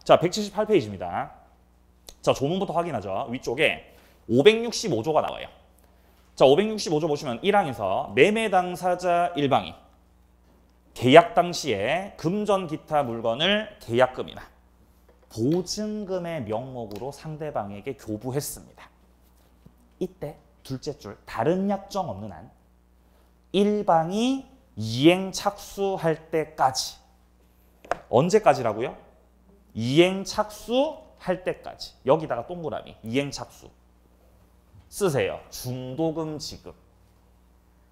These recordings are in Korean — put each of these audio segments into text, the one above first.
자, 178페이지입니다. 자, 조문부터 확인하죠. 위쪽에 565조가 나와요. 자, 565조 보시면 1항에서 매매 당사자 일방이 계약 당시에 금전 기타 물건을 계약금이나 보증금의 명목으로 상대방에게 교부했습니다. 이때 둘째 줄 다른 약정 없는 한 일방이 이행 착수할 때까지. 언제까지라고요? 이행 착수할 때까지. 여기다가 동그라미 이행 착수 쓰세요. 중도금 지급.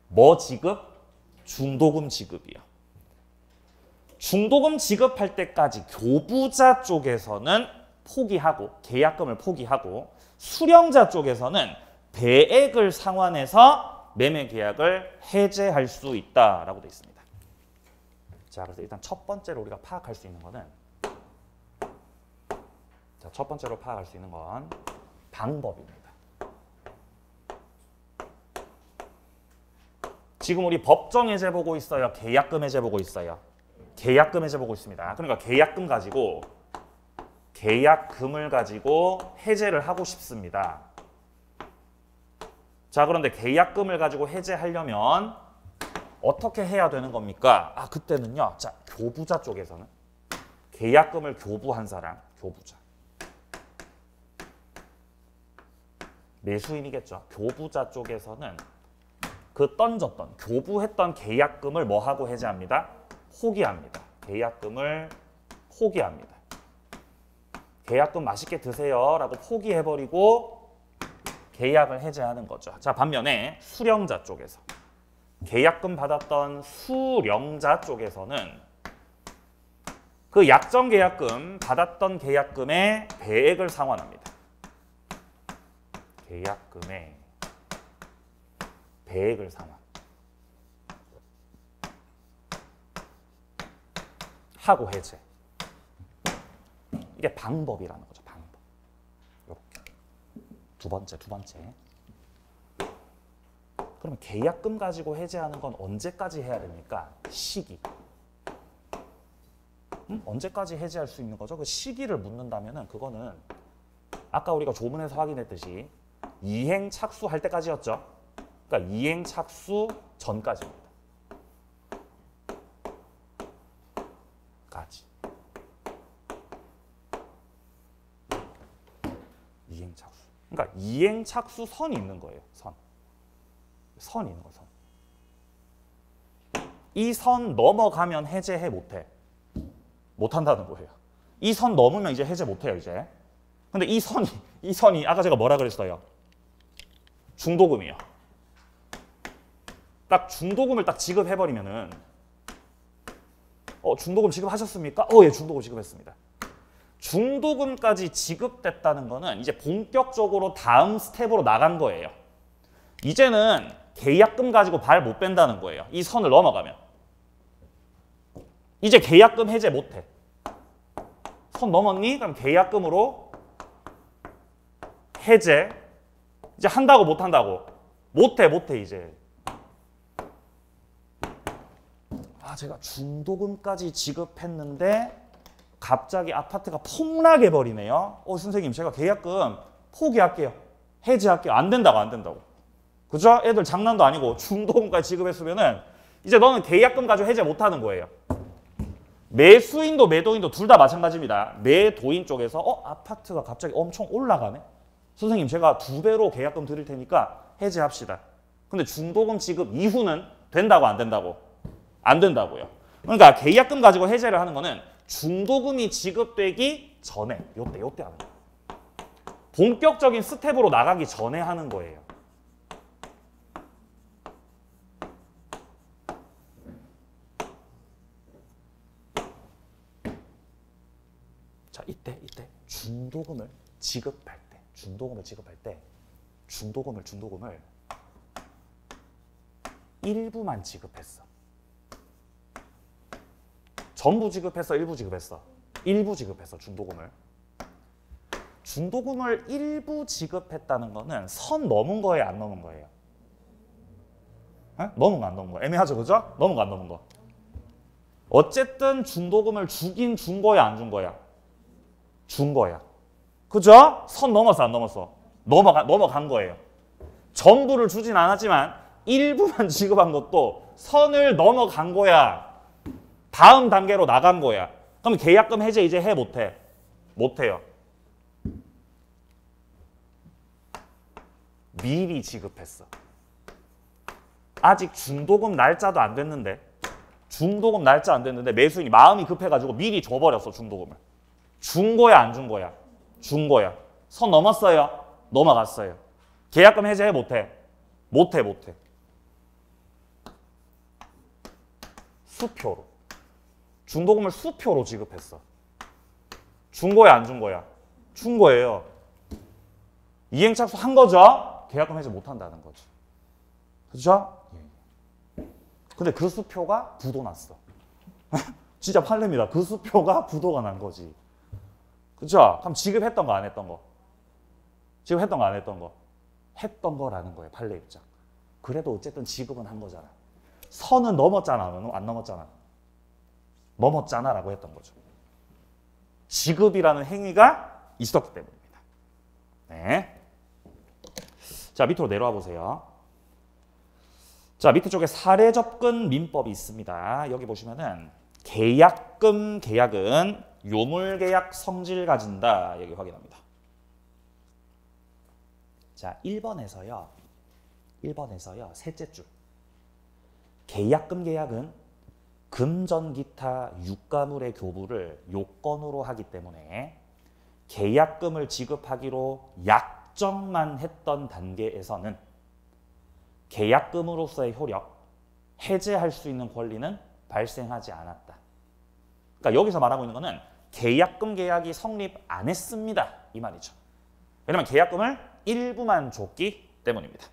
뭐 지급? 중도금 지급이요. 중도금 지급할 때까지 교부자 쪽에서는 포기하고 계약금을 포기하고 수령자 쪽에서는 배액을 상환해서 매매 계약을 해제할 수 있다라고 되어 있습니다. 자, 그래서 일단 첫 번째로 우리가 파악할 수 있는 거는 자, 첫 번째로 파악할 수 있는 건 방법입니다. 지금 우리 법정 해제 보고 있어요? 계약금 해제 보고 있어요? 계약금 해제 보고 있습니다. 그러니까 계약금을 가지고 해제를 하고 싶습니다. 자, 그런데 계약금을 가지고 해제하려면 어떻게 해야 되는 겁니까? 아, 그때는요. 자, 교부자 쪽에서는 계약금을 교부한 사람, 교부자. 매수인이겠죠. 교부자 쪽에서는 그 던졌던, 교부했던 계약금을 뭐 하고 해제합니다? 포기합니다. 계약금을 포기합니다. 계약금 맛있게 드세요 라고 포기해버리고 계약을 해제하는 거죠. 자, 반면에 수령자 쪽에서 계약금 받았던 수령자 쪽에서는 그 약정 계약금 받았던 계약금의 배액을 상환합니다. 계약금의 배액을 상환 하고 해제. 이게 방법이라는 거죠. 방법. 이렇게 두 번째. 그러면 계약금 가지고 해제하는 건 언제까지 해야 됩니까? 시기. 언제까지 해제할 수 있는 거죠? 그 시기를 묻는다면은 그거는 아까 우리가 조문에서 확인했듯이 이행 착수할 때까지였죠. 그러니까 이행 착수 전까지입니다. 이행 착수. 그러니까 이행 착수 선이 있는 거예요. 선이 있는 거예요. 이 선 넘어가면 해제해 못해. 못한다는 거예요. 이 선 넘으면 이제 해제 못해요. 이제. 근데 이 선이 아까 제가 뭐라 그랬어요? 중도금이요. 딱 중도금을 딱 지급해버리면은 중도금 지급하셨습니까? 예, 중도금 지급했습니다. 중도금까지 지급됐다는 거는 이제 본격적으로 다음 스텝으로 나간 거예요. 이제는 계약금 가지고 발 못 뺀다는 거예요. 이 선을 넘어가면. 이제 계약금 해제 못해. 선 넘었니? 그럼 계약금으로 해제. 이제 한다고 못 한다고? 못해 이제. 아, 제가 중도금까지 지급했는데 갑자기 아파트가 폭락해버리네요. 선생님 제가 계약금 포기할게요. 해지할게요. 안 된다고. 그죠? 애들 장난도 아니고 중도금까지 지급했으면은 이제 너는 계약금 가지고 해제 못하는 거예요. 매수인도 매도인도 둘 다 마찬가지입니다. 매도인 쪽에서 아파트가 갑자기 엄청 올라가네. 선생님 제가 2배로 계약금 드릴 테니까 해제합시다. 근데 중도금 지급 이후는 된다고 안 된다고? 안 된다고요. 그러니까 계약금 가지고 해제를 하는 거는 중도금이 지급되기 전에 요때 하는 거예요. 본격적인 스텝으로 나가기 전에 하는 거예요. 자, 이때 중도금을 지급할 때 중도금을 일부만 지급했어. 전부 지급했어, 일부 지급했어? 일부 지급했어, 중도금을. 중도금을 일부 지급했다는 거는 선 넘은 거예요, 안 넘은 거예요? 넘은 거, 안 넘은 거. 애매하죠, 그죠? 넘은 거, 안 넘은 거. 어쨌든 중도금을 주긴 준 거야, 안 준 거야? 준 거야. 그죠? 선 넘었어, 안 넘었어? 넘어간 거예요. 전부를 주진 않았지만 일부만 지급한 것도 선을 넘어간 거야. 다음 단계로 나간 거야. 그럼 계약금 해제 이제 해, 못 해? 못 해요. 미리 지급했어. 아직 중도금 날짜도 안 됐는데, 중도금 날짜 안 됐는데 매수인이 마음이 급해가지고 미리 줘버렸어, 중도금을. 준 거야, 안 준 거야? 준 거야. 선 넘었어요? 넘어갔어요. 계약금 해제해, 못 해? 못 해, 못 해. 수표로. 중도금을 수표로 지급했어. 준 거야, 안 준 거야? 준 거예요. 이행착수 한 거죠? 계약금 해제 못 한다는 거지. 그죠? 근데 그 수표가 부도 났어. 진짜 판례입니다. 그 수표가 부도가 난 거지. 그죠? 그럼 지급했던 거, 안 했던 거? 지급했던 거, 안 했던 거? 했던 거라는 거예요, 판례 입장. 그래도 어쨌든 지급은 한 거잖아. 선은 넘었잖아, 안 넘었잖아? 넘었잖아라고 했던 거죠. 지급이라는 행위가 있었기 때문입니다. 네. 자, 밑으로 내려와 보세요. 자, 밑에 쪽에 사례 접근 민법이 있습니다. 여기 보시면은 계약금 계약은 요물계약 성질 가진다. 여기 확인합니다. 자, 1번에서요. 셋째 줄. 계약금 계약은 금전 기타 유가물의 교부를 요건으로 하기 때문에 계약금을 지급하기로 약정만 했던 단계에서는 계약금으로서의 효력, 해제할 수 있는 권리는 발생하지 않았다. 그러니까 여기서 말하고 있는 거는 계약금 계약이 성립 안 했습니다. 이 말이죠. 왜냐면 계약금을 일부만 줬기 때문입니다.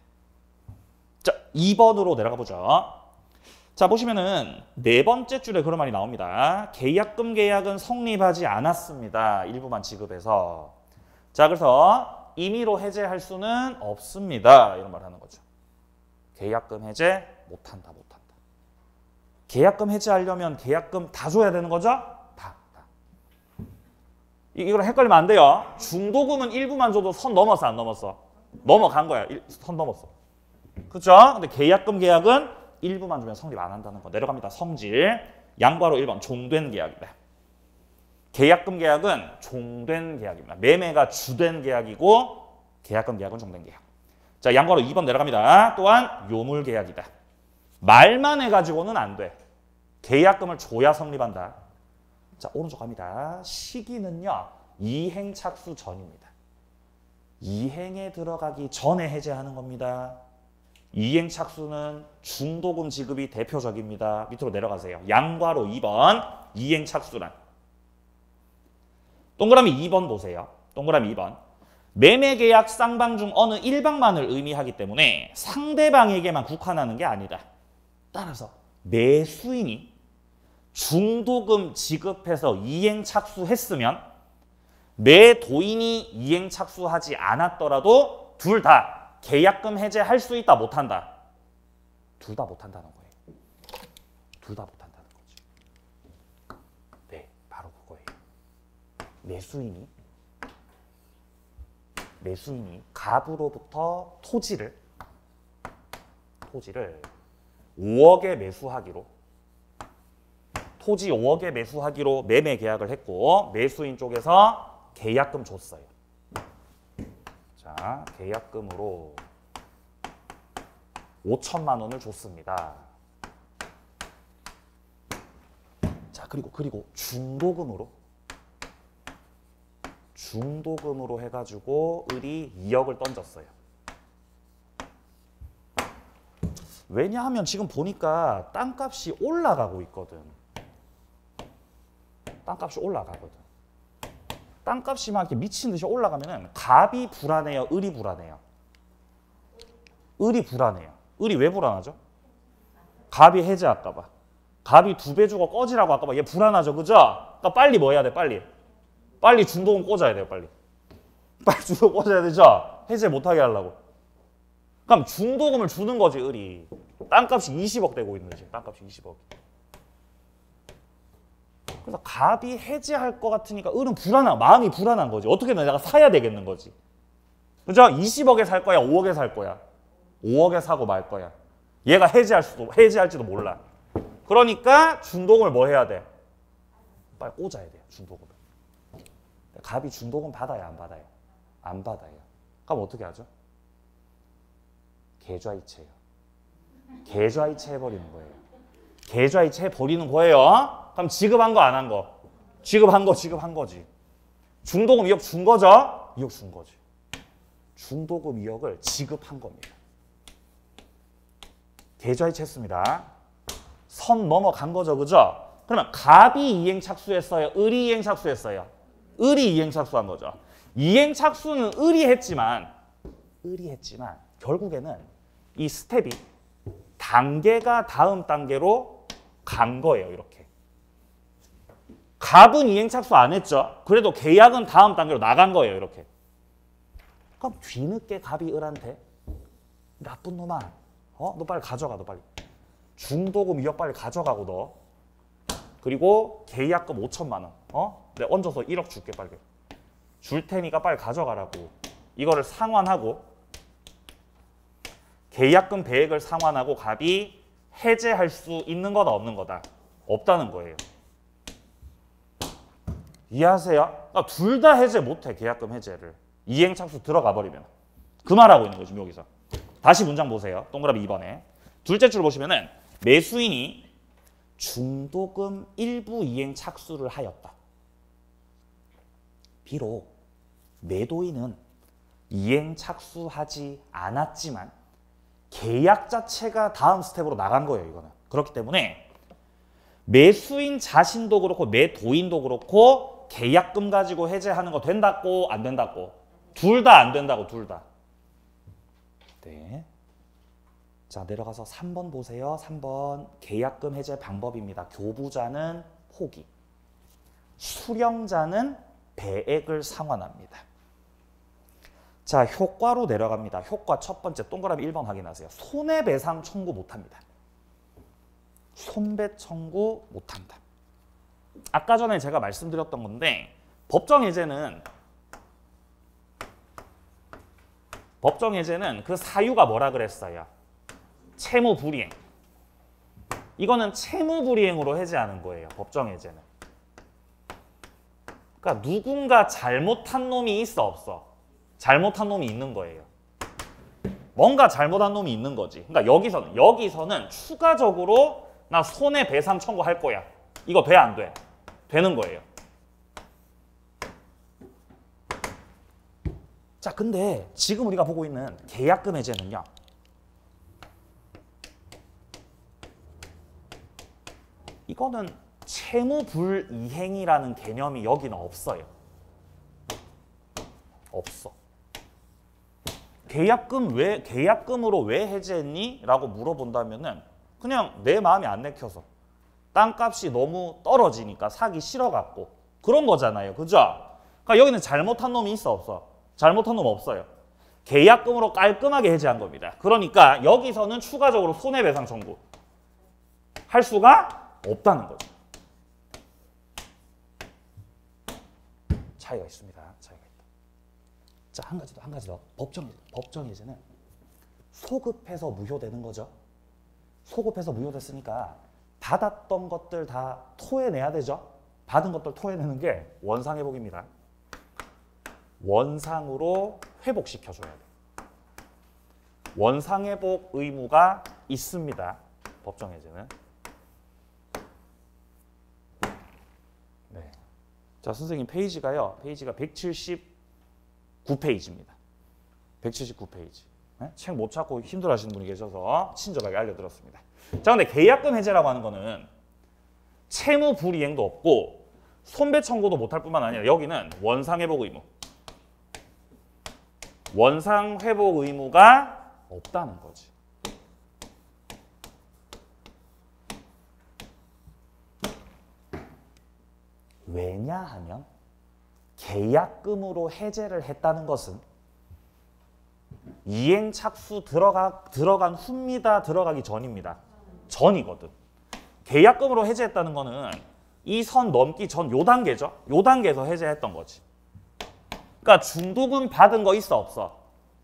자, 2번으로 내려가 보죠. 자, 보시면은 네 번째 줄에 그런 말이 나옵니다. 계약금 계약은 성립하지 않았습니다. 일부만 지급해서. 자, 그래서 임의로 해제할 수는 없습니다. 이런 말을 하는 거죠. 계약금 해제 못한다. 계약금 해제하려면 계약금 다 줘야 되는 거죠? 다. 이거랑 헷갈리면 안 돼요. 중도금은 일부만 줘도 선 넘었어, 안 넘었어? 넘어간 거야. 선 넘었어. 그렇죠? 근데 계약금 계약은 일부만 주면 성립 안 한다는 거. 내려갑니다. 성질. 양괄호 1번 종된 계약이다. 계약금 계약은 종된 계약입니다. 매매가 주된 계약이고 계약금 계약은 종된 계약. 자, 양괄호 2번 내려갑니다. 또한 요물 계약이다. 말만 해가지고는 안 돼. 계약금을 줘야 성립한다. 자, 오른쪽 갑니다. 시기는요. 이행 착수 전입니다. 이행에 들어가기 전에 해제하는 겁니다. 이행 착수는 중도금 지급이 대표적입니다. 밑으로 내려가세요. 양괄호 2번 이행 착수란. 동그라미 2번 보세요. 동그라미 2번. 매매계약 쌍방 중 어느 일방만을 의미하기 때문에 상대방에게만 국한하는 게 아니다. 따라서 매수인이 중도금 지급해서 이행 착수했으면 매도인이 이행 착수하지 않았더라도 둘 다 계약금 해제할 수 있다, 못한다? 둘 다 못한다는 거예요. 둘 다 못한다는 거죠. 네, 바로 그거예요. 매수인이 갑으로부터 토지를 5억에 매수하기로, 토지 5억에 매수하기로 매매 계약을 했고 매수인 쪽에서 계약금 줬어요. 자, 계약금으로 5천만 원을 줬습니다. 자, 그리고 중도금으로 해가지고 을이 2억을 던졌어요. 왜냐하면 지금 보니까 땅값이 올라가고 있거든. 땅값이 올라가거든. 땅값이 막 이렇게 미친 듯이 올라가면은 갑이 불안해요, 을이 불안해요? 을이 불안해요. 을이 왜 불안하죠? 갑이 해제할까 봐. 갑이 2배 주고 꺼지라고 할까 봐. 얘 불안하죠, 그죠? 그러니까 빨리 뭐 해야 돼, 빨리 중도금 꽂아야 돼요, 빨리 중도금 꽂아야 되죠? 해제 못하게 하려고. 그럼 중도금을 주는 거지, 을이. 땅값이 20억 되고 있는 거지, 땅값이 20억. 그래서 갑이 해지할 것 같으니까 을은 마음이 불안한 거지. 어떻게든 내가 사야 되겠는 거지. 그죠? 20억에 살 거야, 5억에 살 거야. 5억에 사고 말 거야. 얘가 해지할지도 몰라. 그러니까 중도금을 뭐 해야 돼? 빨리 꽂아야 돼요, 중도금을. 갑이 중도금 받아야 안 받아요? 안 받아요. 그럼 어떻게 하죠? 계좌이체예요. 계좌이체 해버리는 거예요. 계좌이체 해버리는 거예요. 그럼 지급한 거 안 한 거? 지급한 거지. 중도금 2억 준 거죠? 2억 준 거지. 중도금 2억을 지급한 겁니다. 계좌이체 했습니다. 선 넘어간 거죠, 그죠? 그러면 갑이 이행 착수했어요? 을이 이행 착수했어요? 을이 이행 착수한 거죠. 이행 착수는 을이 했지만 결국에는 이 스텝이 단계가 다음 단계로 간 거예요, 이렇게. 갑은 이행 착수 안 했죠? 그래도 계약은 다음 단계로 나간 거예요, 이렇게. 그럼 뒤늦게 갑이 을한테 나쁜 놈아, 너 빨리 가져가, 너 빨리. 중도금 2억 빨리 가져가고 너. 그리고 계약금 5천만 원, 내가 얹어서 1억 줄게 빨리. 줄 테니까 빨리 가져가라고. 이거를 상환하고 계약금 배액을 상환하고 갑이 해제할 수 있는 거다 없는 거다? 없다는 거예요. 이해하세요? 그러니까 둘 다 해제 못해, 계약금 해제를. 이행착수 들어가 버리면. 그 말하고 있는 거죠, 여기서. 다시 문장 보세요. 동그라미 2번에. 둘째 줄 보시면은 매수인이 중도금 일부 이행착수를 하였다. 비록 매도인은 이행착수하지 않았지만 계약 자체가 다음 스텝으로 나간 거예요, 이거는. 그렇기 때문에 매수인 자신도 그렇고 매도인도 그렇고 계약금 가지고 해제하는 거 된다고 안 된다고? 둘 다 안 된다고, 둘 다. 네. 자, 내려가서 3번 보세요. 3번 계약금 해제 방법입니다. 교부자는 포기, 수령자는 배액을 상환합니다. 자, 효과로 내려갑니다. 효과 첫 번째 동그라미 1번 확인하세요. 손해배상 청구 못합니다. 손배 청구 못한다. 아까 전에 제가 말씀드렸던 건데 법정해제는 그 사유가 뭐라 그랬어요? 채무불이행. 이거는 채무불이행으로 해제하는 거예요, 법정해제는. 그러니까 누군가 잘못한 놈이 있어, 없어? 잘못한 놈이 있는 거예요. 뭔가 잘못한 놈이 있는 거지. 그러니까 여기서는 추가적으로 나 손해배상 청구할 거야. 이거 돼, 안 돼? 되는 거예요. 자, 근데 지금 우리가 보고 있는 계약금 해제는요. 이거는 채무불이행이라는 개념이 여기는 없어요. 없어. 계약금으로 왜 해제했니? 라고 물어본다면은 그냥 내 마음이 안 내켜서 땅값이 너무 떨어지니까 사기 싫어갖고 그런 거잖아요. 그죠? 그러니까 여기는 잘못한 놈이 있어, 없어? 잘못한 놈 없어요. 계약금으로 깔끔하게 해제한 겁니다. 그러니까 여기서는 추가적으로 손해배상 청구 할 수가 없다는 거죠. 차이가 있습니다. 차이가 있다. 자, 한 가지 더. 법정해제는 소급해서 무효되는 거죠. 소급해서 무효됐으니까 받았던 것들 다 토해내야 되죠. 받은 것들 토해내는 게 원상회복입니다. 원상으로 회복시켜줘야 돼. 원상회복 의무가 있습니다. 법정해제는. 네. 자, 선생님 페이지가 179페이지입니다. 179페이지. 네? 책 못 찾고 힘들어하시는 분이 계셔서 친절하게 알려드렸습니다. 자, 근데 계약금 해제라고 하는 거는 채무 불이행도 없고 손배 청구도 못할 뿐만 아니라 여기는 원상회복 의무. 원상회복 의무가 없다는 거지. 왜냐하면 계약금으로 해제를 했다는 것은 이행착수 들어간 후입니다, 들어가기 전입니다. 전이거든. 계약금으로 해제했다는 거는 이 선 넘기 전 요 단계죠. 요 단계에서 해제했던 거지. 그러니까 중도금 받은 거 있어 없어?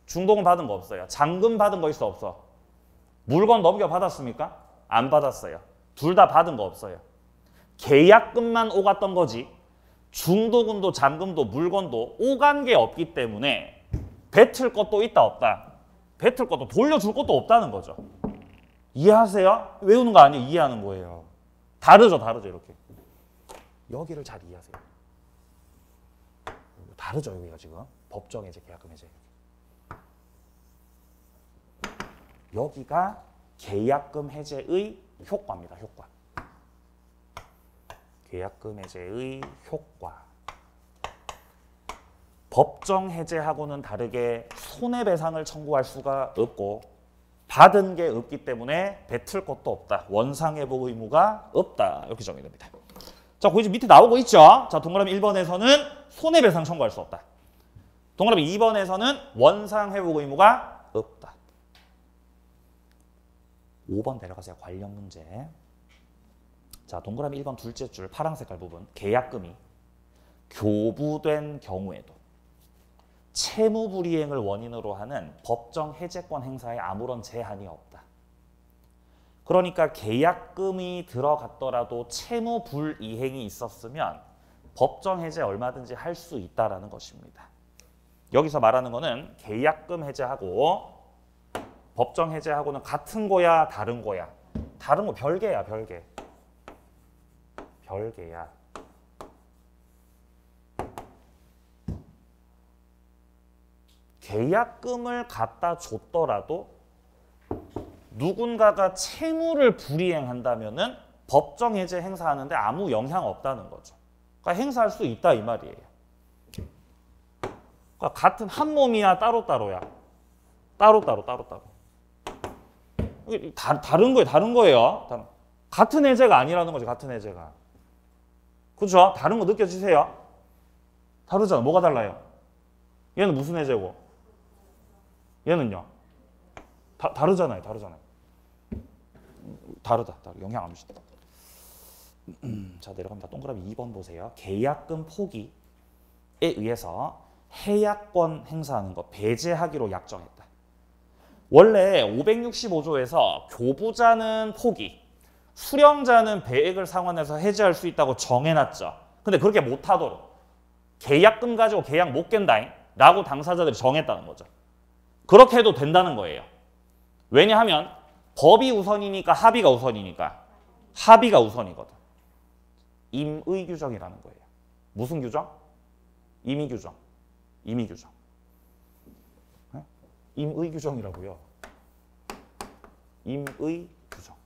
중도금 받은 거 없어요. 잔금 받은 거 있어 없어? 물건 넘겨 받았습니까? 안 받았어요. 둘 다 받은 거 없어요. 계약금만 오갔던 거지 중도금도 잔금도 물건도 오간 게 없기 때문에 뱉을 것도 있다 없다. 뱉을 것도 돌려줄 것도 없다는 거죠. 이해하세요? 외우는 거 아니에요. 이해하는 거예요. 다르죠 이렇게. 여기를 잘 이해하세요. 다르죠 여기가 지금. 법정 해제, 계약금 해제. 여기가 계약금 해제의 효과입니다. 효과. 계약금 해제의 효과. 법정 해제하고는 다르게 손해배상을 청구할 수가 없고 받은 게 없기 때문에 뱉을 것도 없다. 원상회복 의무가 없다. 이렇게 정의됩니다. 자, 거기 밑에 나오고 있죠. 자, 동그라미 1번에서는 손해배상 청구할 수 없다. 동그라미 2번에서는 원상회복 의무가 없다. 5번 내려가세요. 관련 문제. 자, 동그라미 1번 둘째 줄 파란 색깔 부분. 계약금이 교부된 경우에도 채무불이행을 원인으로 하는 법정 해제권 행사에 아무런 제한이 없다. 그러니까 계약금이 들어갔더라도 채무불이행이 있었으면 법정 해제 얼마든지 할 수 있다라는 것입니다. 여기서 말하는 거는 계약금 해제하고 법정 해제하고는 같은 거야, 다른 거야? 다른 거 별개야, 별개. 별개야. 계약금을 갖다 줬더라도 누군가가 채무를 불이행한다면은 법정 해제 행사하는데 아무 영향 없다는 거죠. 그러니까 행사할 수 있다 이 말이에요. 그러니까 같은 한 몸이야, 따로따로야. 따로따로. 다른 거예요, 다른 거예요. 같은 해제가 아니라는 거죠, 같은 해제가. 그죠? 다른 거 느껴지세요? 다르잖아. 뭐가 달라요? 얘는 무슨 해제고? 얘는요? 다르잖아요. 다르다. 영향 안 미친다. 자, 내려갑니다. 동그라미 2번 보세요. 계약금 포기에 의해서 해약권 행사하는 거 배제하기로 약정했다. 원래 565조에서 교부자는 포기, 수령자는 배액을 상환해서 해제할 수 있다고 정해놨죠. 근데 그렇게 못하도록 계약금 가지고 계약 못 깬다잉 라고 당사자들이 정했다는 거죠. 그렇게 해도 된다는 거예요. 왜냐하면 법이 우선이니까 합의가 우선이니까. 합의가 우선이거든. 임의규정이라는 거예요. 무슨 규정? 임의규정. 임의규정. 네? 임의규정이라고요. 임의규정.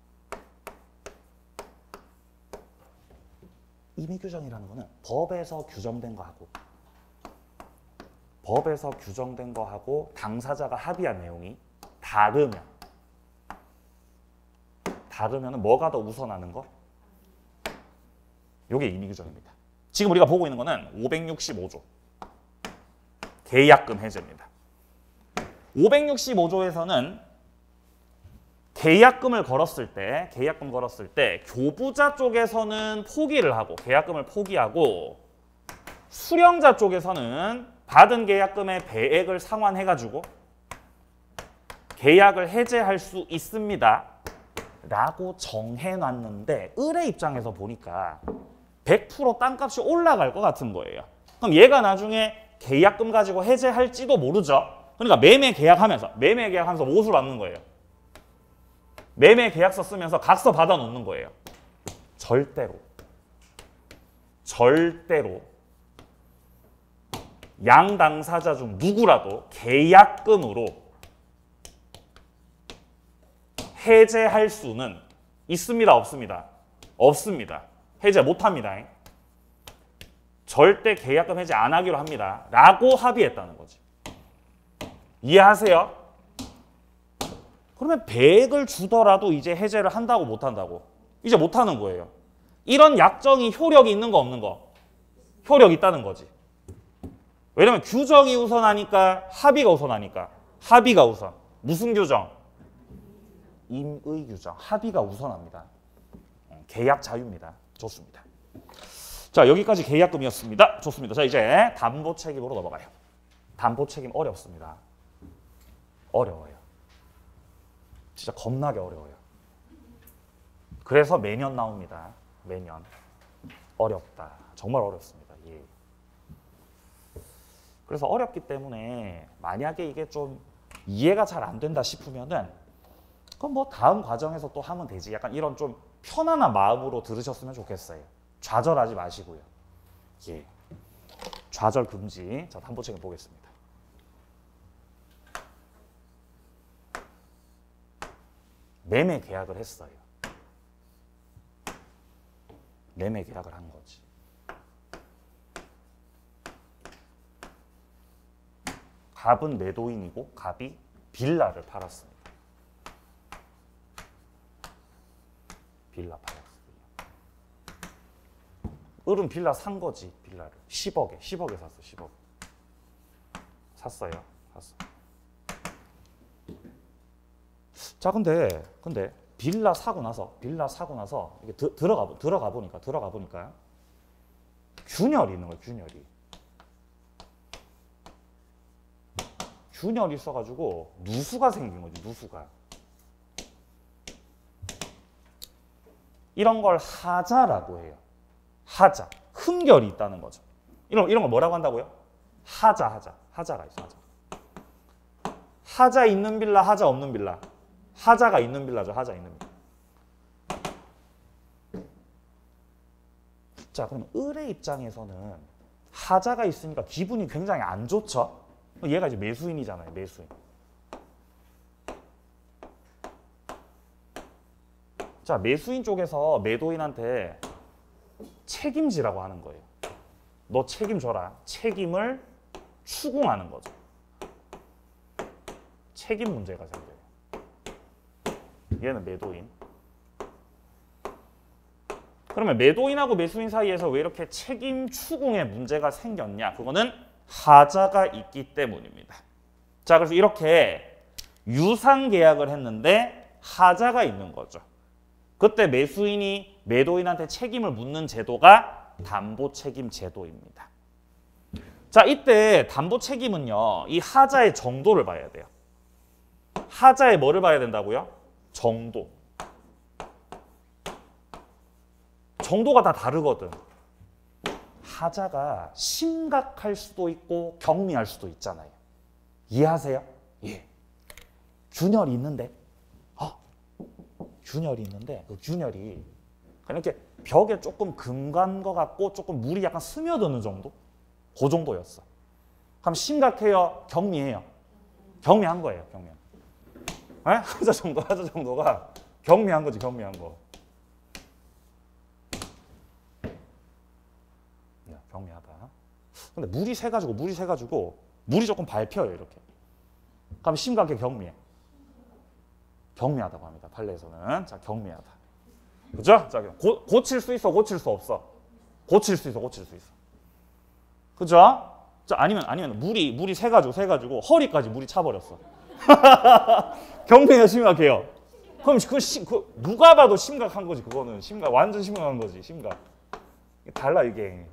임의규정이라는 거는 법에서 규정된 거하고 당사자가 합의한 내용이 다르면 뭐가 더 우선하는 거? 이게 임의규정입니다. 지금 우리가 보고 있는 거는 565조 계약금 해제입니다. 565조에서는 계약금 걸었을 때 교부자 쪽에서는 포기를 하고 계약금을 포기하고 수령자 쪽에서는 받은 계약금의 배액을 상환해가지고 계약을 해제할 수 있습니다. 라고 정해놨는데 을의 입장에서 보니까 100% 땅값이 올라갈 것 같은 거예요. 그럼 얘가 나중에 계약금 가지고 해제할지도 모르죠. 그러니까 매매 계약하면서 무엇을 받는 거예요? 매매 계약서 쓰면서 각서 받아 놓는 거예요. 절대로 양 당사자 중 누구라도 계약금으로 해제할 수는 있습니다, 없습니다? 없습니다. 해제 못합니다. 절대 계약금 해제 안 하기로 합니다. 라고 합의했다는 거지. 이해하세요? 그러면 배액을 주더라도 이제 해제를 한다고 못한다고? 이제 못하는 거예요. 이런 약정이 효력이 있는 거 없는 거? 효력이 있다는 거지. 왜냐면 규정이 우선하니까 합의가 우선하니까. 합의가 우선. 무슨 규정? 임의규정. 합의가 우선합니다. 계약 자유입니다. 좋습니다. 자, 여기까지 계약금이었습니다. 좋습니다. 자, 이제 담보 책임으로 넘어가요. 담보 책임 어렵습니다. 어려워요. 진짜 겁나게 어려워요. 그래서 매년 나옵니다. 매년. 어렵다. 정말 어렵습니다. 예. 그래서 어렵기 때문에 만약에 이게 좀 이해가 잘 안 된다 싶으면은 그럼 뭐 다음 과정에서 또 하면 되지. 약간 이런 좀 편안한 마음으로 들으셨으면 좋겠어요. 좌절하지 마시고요. 예. 좌절 금지. 자, 담보 책임 보겠습니다. 매매 계약을 했어요. 매매 계약을 한 거지. 갑은 매도인이고 갑이 빌라를 팔았습니다. 빌라 팔았어요. 을은 빌라 산 거지. 빌라를 10억에 샀어. 10억. 샀어요. 샀어. 자, 근데 빌라 사고 나서 이게 들어가 보니까 균열이 있는 거예요. 균열이 있어가지고 누수가 생긴 거지. 누수가. 이런 걸 하자라고 해요. 하자. 흠결이 있다는 거죠. 이런 걸 뭐라고 한다고요? 하자가 있어. 하자. 하자 있는 빌라, 하자 없는 빌라. 하자가 있는 빌라죠. 하자 있는 빌라. 자, 그럼 을의 입장에서는 하자가 있으니까 기분이 굉장히 안 좋죠. 얘가 이제 매수인이잖아요. 매수인. 자, 매수인 쪽에서 매도인한테 책임지라고 하는 거예요. 너 책임져라. 책임을 추궁하는 거죠. 책임 문제가 생겨요. 얘는 매도인. 그러면 매도인하고 매수인 사이에서 왜 이렇게 책임 추궁의 문제가 생겼냐? 그거는 하자가 있기 때문입니다. 자, 그래서 이렇게 유상 계약을 했는데 하자가 있는 거죠. 그때 매수인이 매도인한테 책임을 묻는 제도가 담보 책임 제도입니다. 자, 이때 담보 책임은요, 이 하자의 정도를 봐야 돼요. 하자의 뭐를 봐야 된다고요? 정도. 정도가 다 다르거든. 하자가 심각할 수도 있고 경미할 수도 있잖아요. 이해하세요? 예. 균열이 있는데, 균열이 있는데 그 균열이 그냥 이렇게 벽에 조금 금 간 것 같고 조금 물이 약간 스며드는 정도? 그 정도였어. 그럼 심각해요? 경미해요? 경미한 거예요. 경미한. 하자 정도가 경미한 거지. 경미한 거. 경미하다. 근데 물이 새가지고 물이 조금 밟혀요. 이렇게. 그럼 심각해? 경미해? 경미하다고 합니다. 판례에서는. 자, 경미하다. 그죠? 자, 고칠 수 있어? 고칠 수 없어? 고칠 수 있어. 그죠? 자, 아니면 물이 새가지고 허리까지 물이 차버렸어. 경미해요? 심각해요? 그럼 누가 봐도 심각한 거지. 그거는 완전 심각한 거지. 심각. 달라 이게.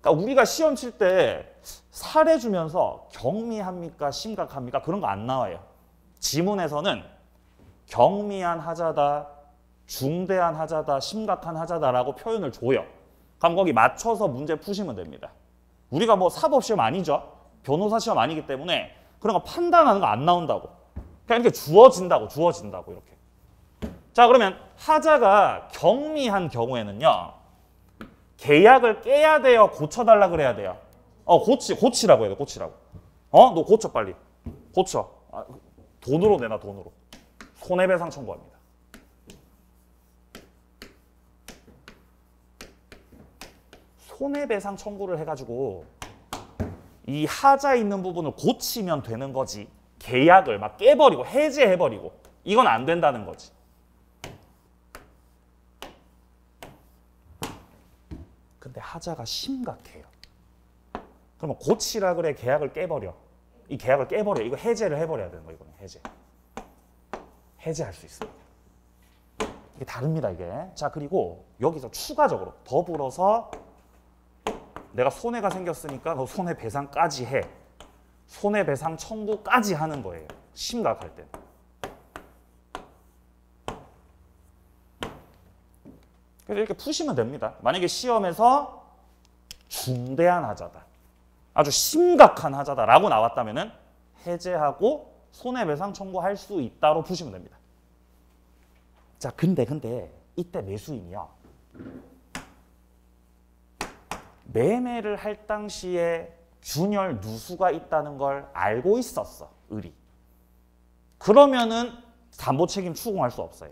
그러니까 우리가 시험 칠 때 사례 주면서 경미합니까? 심각합니까? 그런 거 안 나와요. 지문에서는 경미한 하자다, 중대한 하자다, 심각한 하자다라고 표현을 줘요. 그럼 거기 맞춰서 문제 푸시면 됩니다. 우리가 뭐 사법시험 아니죠? 변호사 시험 아니기 때문에 그런 거 판단하는 거 안 나온다고. 그냥 이렇게 주어진다고 이렇게. 자, 그러면 하자가 경미한 경우에는요. 계약을 깨야 돼요? 고쳐달라 그래야 돼요? 고치라고 해야 돼. 고치라고. 너 고쳐 빨리. 고쳐. 돈으로 내놔. 돈으로. 손해배상 청구합니다. 손해배상 청구를 해가지고 이 하자 있는 부분을 고치면 되는 거지. 계약을 막 깨버리고 해제해버리고 이건 안 된다는 거지. 근데 하자가 심각해요. 그러면 고치라 그래? 계약을 깨버려? 이 계약을 깨버려. 이거 해제를 해버려야 되는 거예요. 이거는 해제할 수 있습니다. 이게 다릅니다, 이게. 자, 그리고 여기서 추가적으로 더불어서 내가 손해가 생겼으니까 너 손해배상까지 해. 손해배상 청구까지 하는 거예요. 심각할 때는. 그래서 이렇게 푸시면 됩니다. 만약에 시험에서 중대한 하자다, 아주 심각한 하자다라고 나왔다면은 해제하고 손해배상 청구할 수 있다로 푸시면 됩니다. 자, 근데 이때 매수인이요, 매매를 할 당시에 균열 누수가 있다는 걸 알고 있었어, 을이. 그러면은 담보 책임 추궁할 수 없어요.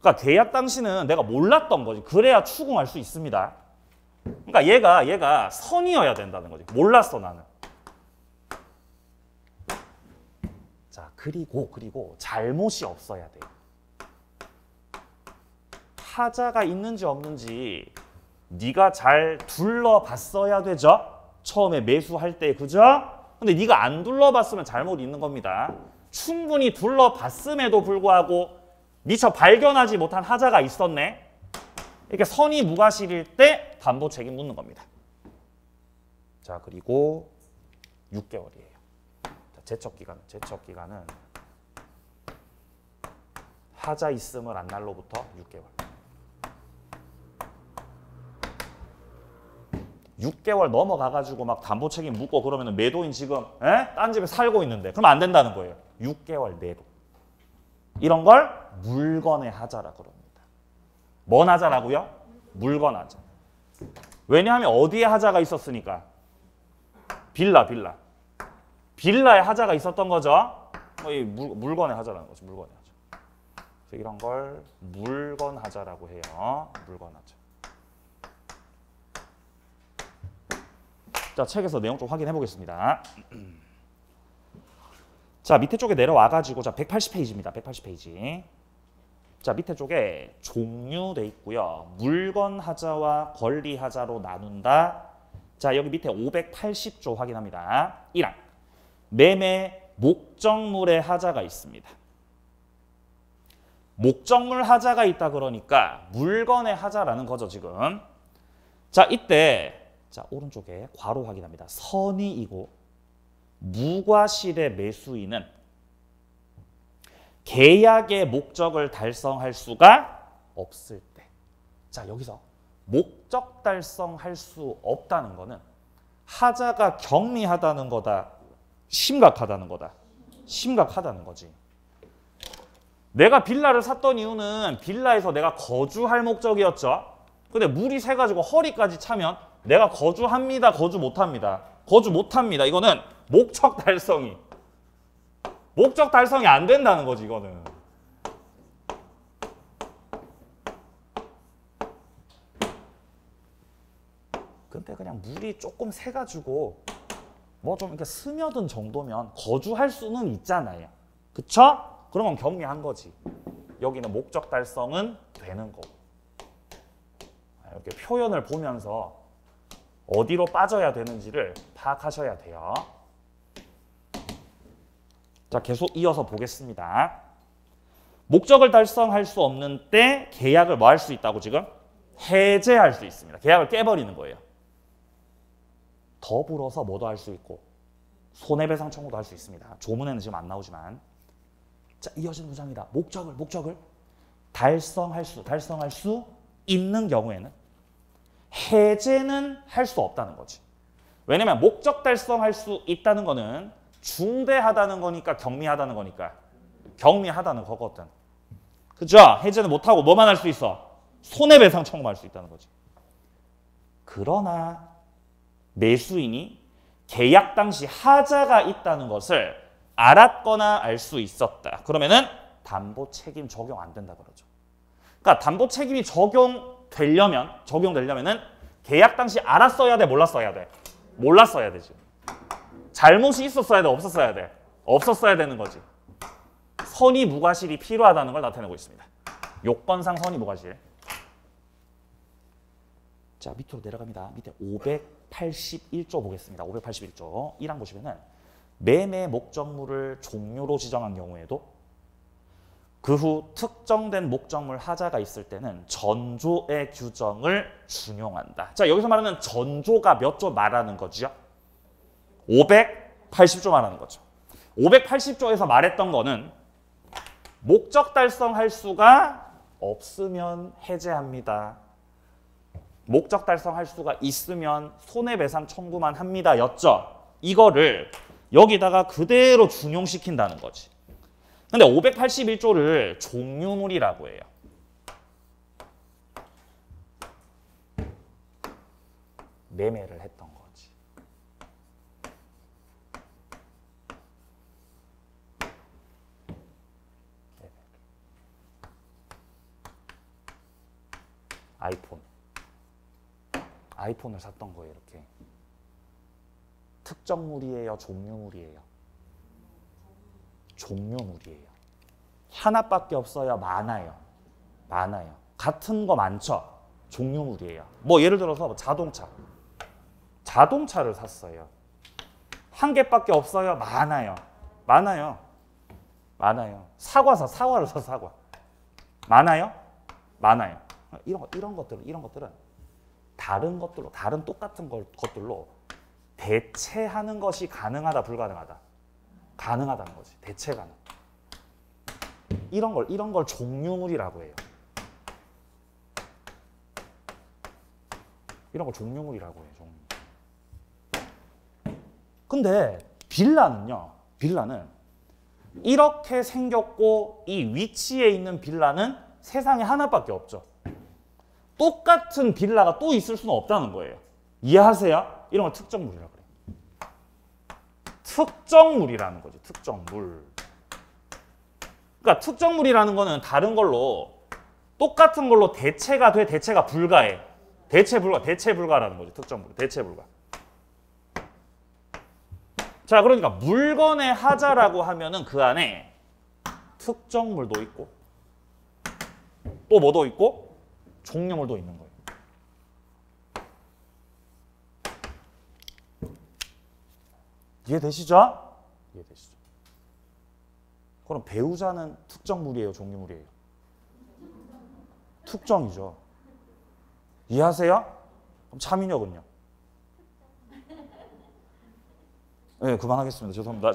그러니까 계약 당시는 내가 몰랐던 거지. 그래야 추궁할 수 있습니다. 그러니까 얘가 선이어야 된다는 거지. 몰랐어, 나는. 자, 그리고 잘못이 없어야 돼요. 하자가 있는지 없는지 네가 잘 둘러봤어야 되죠? 처음에 매수할 때, 그죠? 근데 네가 안 둘러봤으면 잘못 있는 겁니다. 충분히 둘러봤음에도 불구하고 미처 발견하지 못한 하자가 있었네. 이렇게 선이 무과실일 때 담보 책임 묻는 겁니다. 자, 그리고 6개월이에요. 제척 기간은 하자 있음을 한 날로부터 6개월. 6개월 넘어가가지고 막 담보 책임 묻고 그러면 매도인 지금 딴 집에 살고 있는데 그러면 안 된다는 거예요. 6개월 내로. 이런 걸 물건의 하자라 그럽니다. 뭔 하자라고요? 물건 하자. 왜냐하면 어디에 하자가 있었으니까? 빌라에 하자가 있었던 거죠. 이 물건의 하자라는 거죠. 물건의 하자. 그래서 이런 걸 물건 하자라고 해요. 물건 하자. 자, 책에서 내용 좀 확인해 보겠습니다. 자, 밑에 쪽에 내려와가지고, 자, 180페이지입니다. 180페이지. 자, 밑에 쪽에 종류돼 있고요. 물건 하자와 권리 하자로 나눈다. 자, 여기 밑에 580조 확인합니다. 1항. 매매 목적물의 하자가 있습니다. 목적물 하자가 있다 그러니까 물건의 하자라는 거죠, 지금. 자, 이때 자, 오른쪽에 괄호 확인합니다. 선의이고 무과실의 매수인은 계약의 목적을 달성할 수가 없을 때. 자, 여기서 목적 달성할 수 없다는 거는 하자가 경미하다는 거다, 심각하다는 거다. 심각하다는 거지. 내가 빌라를 샀던 이유는 빌라에서 내가 거주할 목적이었죠. 근데 물이 새가지고 허리까지 차면 내가 거주합니다, 거주 못합니다. 거주 못합니다. 이거는 목적 달성이 안 된다는 거지, 이거는. 근데 그냥 물이 조금 새가지고 뭐 좀 이렇게 스며든 정도면 거주할 수는 있잖아요. 그쵸? 그러면 경미한 거지. 여기는 목적 달성은 되는 거고. 이렇게 표현을 보면서 어디로 빠져야 되는지를 파악하셔야 돼요. 자, 계속 이어서 보겠습니다. 목적을 달성할 수 없는 때 계약을 뭐 할 수 있다고 지금? 해제할 수 있습니다. 계약을 깨버리는 거예요. 더불어서 뭐도 할 수 있고 손해배상 청구도 할 수 있습니다. 조문에는 지금 안 나오지만. 자, 이어지는 문장입니다. 목적을 달성할 수 있는 경우에는 해제는 할 수 없다는 거지. 왜냐면 목적 달성할 수 있다는 거는 중대하다는 거니까 경미하다는 거니까 경미하다는 거거든. 그죠? 해제는 못하고 뭐만 할 수 있어? 손해배상 청구만 할 수 있다는 거지. 그러나 매수인이 계약 당시 하자가 있다는 것을 알았거나 알 수 있었다. 그러면은 담보 책임 적용 안 된다 그러죠. 그러니까 담보 책임이 적용되려면은 계약 당시 알았어야 돼, 몰랐어야 돼? 몰랐어야 되지. 잘못이 있었어야 돼, 없었어야 돼? 없었어야 되는 거지. 선의 무과실이 필요하다는 걸 나타내고 있습니다. 요건상 선의 무과실. 자, 밑으로 내려갑니다. 밑에 581조 보겠습니다. 581조 1항 보시면은 매매 목적물을 종료로 지정한 경우에도 그 후 특정된 목적물 하자가 있을 때는 전조의 규정을 준용한다. 자, 여기서 말하는 전조가 몇 조 말하는 거죠? 580조 말하는 거죠. 580조에서 말했던 거는 목적 달성할 수가 없으면 해제합니다. 목적 달성할 수가 있으면 손해배상 청구만 합니다. 였죠. 이거를 여기다가 그대로 준용시킨다는 거지. 근데 581조를 종유물이라고 해요. 매매를 했던 거지. 아이폰을 샀던 거예요. 이렇게. 특정물이에요? 종류물이에요? 종류물이에요. 하나밖에 없어요? 많아요? 많아요. 같은 거 많죠? 종류물이에요. 뭐 예를 들어서 자동차를 샀어요. 한 개밖에 없어요? 많아요? 많아요. 사과를 사. 사과. 많아요? 많아요. 이런 것들은 다른 똑같은 것들로 대체하는 것이 가능하다, 불가능하다? 가능하다는 거지. 대체 가능. 이런 걸 종류물이라고 해요. 이런 걸 종류물이라고 해요. 종류. 근데 빌라는 이렇게 생겼고 이 위치에 있는 빌라는 세상에 하나밖에 없죠. 똑같은 빌라가 또 있을 수는 없다는 거예요. 이해하세요? 이런 걸 특정물이라고 그래요. 특정물이라는 거지. 특정물. 그러니까 특정물이라는 거는 다른 걸로 똑같은 걸로 대체가 돼, 대체가 불가해. 대체 불가라는 거지. 특정물. 대체 불가. 자, 그러니까 물건의 하자라고 하면은 그 안에 특정물도 있고 또 뭐도 있고 종류물도 있는 거예요. 이해되시죠? 이해되시죠? 그럼 배우자는 특정물이에요, 종류물이에요? 특정이죠. 이해하세요? 그럼 차민혁은요? 네, 그만하겠습니다. 죄송합니다.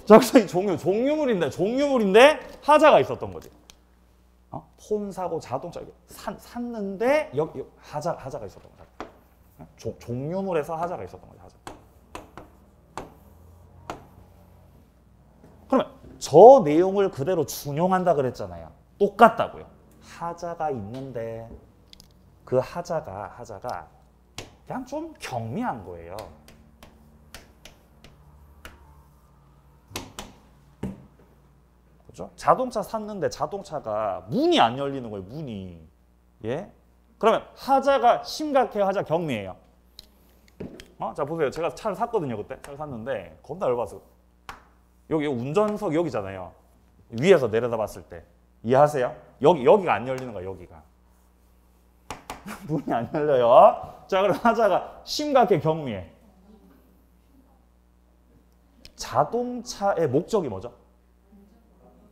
자, 그래서 종류물인데 하자가 있었던 거지. 폰 사고 자동차 샀는데 여기 하자가 있었던 거죠. 종류물에서 하자가 있었던 거죠. 하자. 그러면 저 내용을 그대로 준용한다 그랬잖아요. 똑같다고요. 하자가 있는데 그 하자가 그냥 좀 경미한 거예요. 그렇죠? 자동차 샀는데 자동차가 문이 안 열리는 거예요. 문이. 예? 그러면 하자가 심각해요? 하자 경미해요? 자 보세요. 제가 차를 샀거든요. 그때 차를 샀는데 겁나 열받아서 여기 운전석 여기잖아요. 위에서 내려다봤을 때 이해하세요? 여기가 안 열리는 거야. 여기가 문이 안 열려요. 자 그럼 하자가 심각해, 경미해? 자동차의 목적이 뭐죠?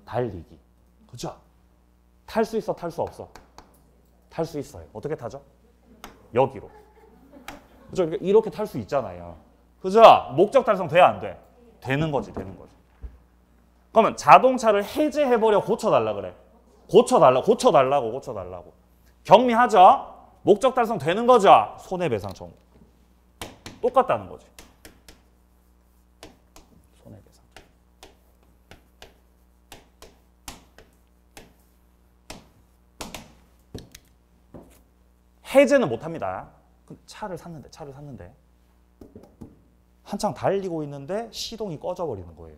달리기. 그죠? 탈 수 있어, 탈 수 없어? 탈 수 있어요. 어떻게 타죠? 여기로. 그죠? 이렇게 탈 수 있잖아요. 그죠? 목적 달성 돼야 안 돼? 되는 거지. 그러면 자동차를 해제해버려, 고쳐달라 그래. 고쳐달라고. 경미하죠? 목적 달성 되는 거죠? 손해배상 청구. 똑같다는 거지. 손해배상. 해제는 못합니다. 차를 샀는데 한창 달리고 있는데 시동이 꺼져버리는 거예요.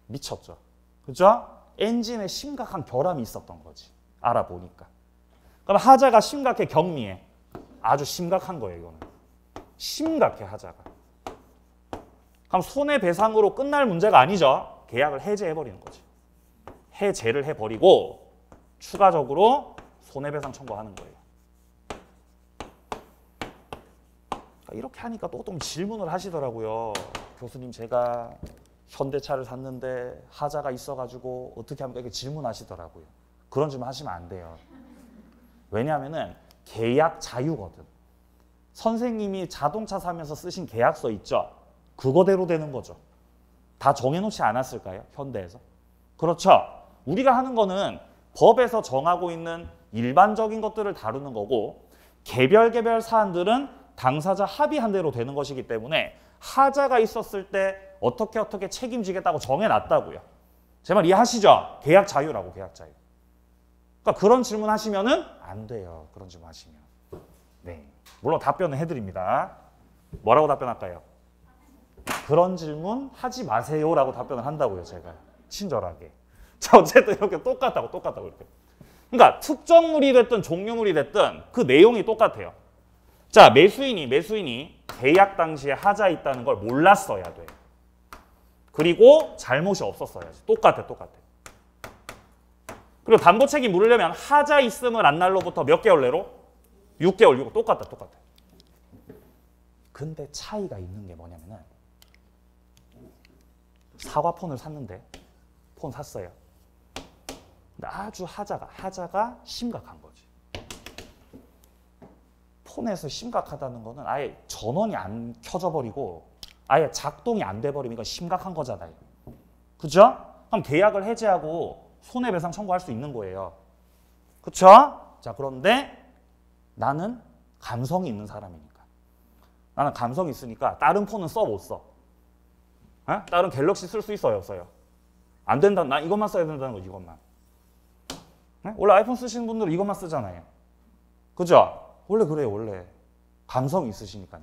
미쳤죠? 그죠? 엔진에 심각한 결함이 있었던 거지. 알아보니까. 그럼 하자가 심각해, 경미해? 아주 심각한 거예요. 이거는. 심각해, 하자가. 그럼 손해배상으로 끝날 문제가 아니죠. 계약을 해제해버리는 거지. 해제를 해버리고 추가적으로 손해배상 청구하는 거예요. 이렇게 하니까 또 질문을 하시더라고요. 교수님, 제가 현대차를 샀는데 하자가 있어가지고 어떻게 합니까? 이렇게 질문하시더라고요. 그런 질문 하시면 안 돼요. 왜냐하면은 계약 자유거든. 선생님이 자동차 사면서 쓰신 계약서 있죠? 그거대로 되는 거죠. 다 정해놓지 않았을까요? 현대에서. 그렇죠. 우리가 하는 거는 법에서 정하고 있는 일반적인 것들을 다루는 거고 개별 사안들은 당사자 합의한 대로 되는 것이기 때문에 하자가 있었을 때 어떻게 책임지겠다고 정해놨다고요. 제 말 이해하시죠? 계약 자유라고, 계약 자유. 그러니까 그런 질문 하시면은 안 돼요. 그런 질문 하시면. 네. 물론 답변은 해드립니다. 뭐라고 답변할까요? 그런 질문 하지 마세요라고 답변을 한다고요, 제가. 친절하게. 자, 어쨌든 이렇게 똑같다고 이렇게. 그러니까 특정물이 됐든 종류물이 됐든 그 내용이 똑같아요. 자, 매수인이 계약 당시에 하자 있다는 걸 몰랐어야 돼. 그리고 잘못이 없었어야지. 똑같아. 그리고 담보 책임 물으려면 하자 있음을 안 날로부터 몇 개월 내로? 6개월, 6개월. 똑같아. 근데 차이가 있는 게 뭐냐면은 사과폰을 샀는데 폰 샀어요. 근데 아주 하자가 심각한 거지. 폰에서 심각하다는 거는 아예 전원이 안 켜져 버리고 아예 작동이 안 돼 버리면 이건 심각한 거잖아요. 그죠? 그럼 계약을 해지하고 손해배상 청구할 수 있는 거예요. 그쵸? 자, 그런데 나는 감성이 있는 사람이니까. 나는 감성이 있으니까 다른 폰은 못 써. 에? 다른 갤럭시 쓸 수 있어요, 없어요? 안 된다. 나 이것만 써야 된다는 거지, 이것만. 에? 원래 아이폰 쓰시는 분들은 이것만 쓰잖아요. 그죠? 원래 그래요, 원래. 감성이 있으시니까요.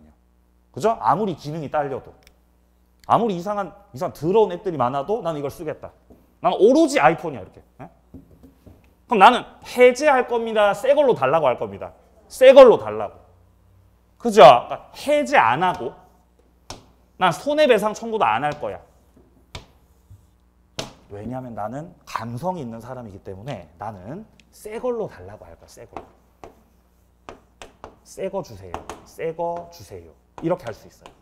그죠? 아무리 기능이 딸려도. 아무리 이상한 더러운 앱들이 많아도 나는 이걸 쓰겠다. 나는 오로지 아이폰이야, 이렇게. 에? 그럼 나는 해제할 겁니다. 새 걸로 달라고 할 겁니다. 새 걸로 달라고. 그죠? 그러니까 해제 안 하고 난 손해배상 청구도 안 할 거야. 왜냐하면 나는 감성이 있는 사람이기 때문에 나는 새 걸로 달라고 할 거야. 새 걸로. 새 거 주세요. 새 거 주세요. 이렇게 할 수 있어요.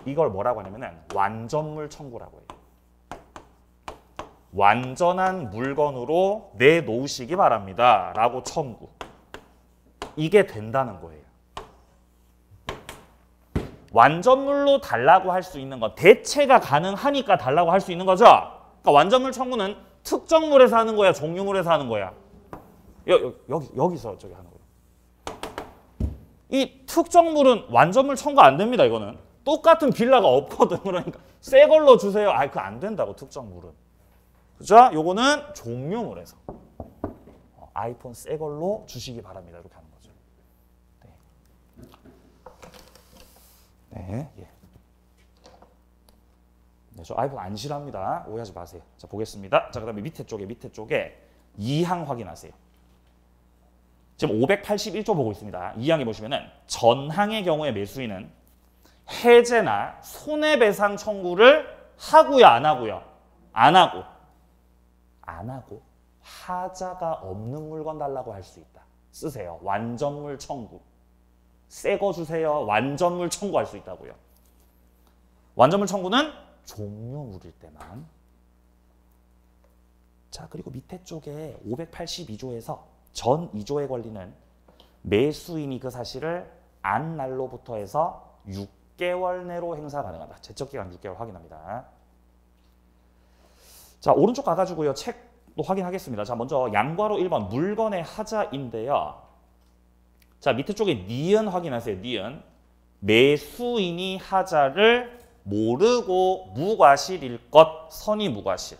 이걸 뭐라고 하냐면은 완전물 청구라고 해요. 완전한 물건으로 내놓으시기 바랍니다. 라고 청구. 이게 된다는 거예요. 완전물로 달라고 할 수 있는 건 대체가 가능하니까 달라고 할 수 있는 거죠. 그러니까 완전물 청구는 특정물에서 하는 거야, 종류물에서 하는 거야. 여기서 저기 하는 거예요. 이 특정물은 완전물 청구 안 됩니다. 이거는 똑같은 빌라가 없거든. 그러니까 새 걸로 주세요. 아, 그거 안 된다고 특정물은. 그죠? 요거는 종류물에서 아이폰 새 걸로 주시기 바랍니다. 이렇게 하는 거죠. 네, 예. 네, 저 아이폰 안 싫어합니다. 오해하지 마세요. 자, 보겠습니다. 자, 그다음에 밑에 쪽에 2항 확인하세요. 지금 581조 보고 있습니다. 2항에 보시면은 전항의 경우에 매수인은 해제나 손해배상 청구를 하고요, 안 하고요? 안 하고 하자가 없는 물건 달라고 할 수 있다. 쓰세요. 완전물 청구. 새 거 주세요. 완전물 청구할 수 있다고요. 완전물 청구는 종류물일 때만. 자, 그리고 밑에 쪽에 582조에서 전 2조의 권리는 매수인이 그 사실을 안 날로부터 해서 6개월 내로 행사 가능하다. 제척기간 6개월 확인합니다. 자, 오른쪽 가가지고요. 책도 확인하겠습니다. 자, 먼저 양괄호 1번 물건의 하자인데요. 자, 밑에 쪽에 니은 확인하세요. 니은. 매수인이 하자를 모르고 무과실일 것. 선의 무과실.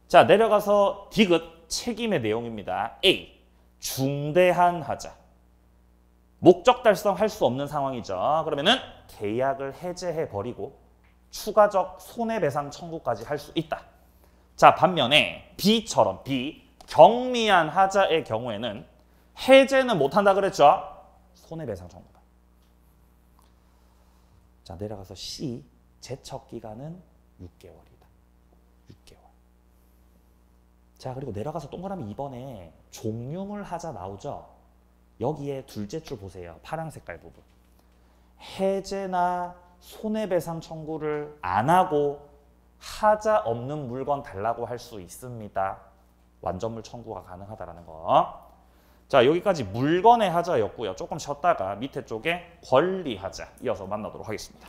자, 내려가서 디귿 책임의 내용입니다. A. 중대한 하자. 목적 달성할 수 없는 상황이죠. 그러면은 계약을 해제해버리고 추가적 손해배상 청구까지 할 수 있다. 자, 반면에 B처럼 경미한 하자의 경우에는 해제는 못한다 그랬죠? 손해배상 청구다. 자, 내려가서 C. 제척기간은 6개월이다. 6개월. 자, 그리고 내려가서 동그라미 2번에 종류물 하자 나오죠? 여기에 둘째 줄 보세요. 파란 색깔 부분. 해제나 손해배상 청구를 안 하고 하자 없는 물건 달라고 할 수 있습니다. 완전물 청구가 가능하다라는 거. 자, 여기까지 물건의 하자였고요. 조금 쉬었다가 밑에 쪽에 권리 하자 이어서 만나도록 하겠습니다.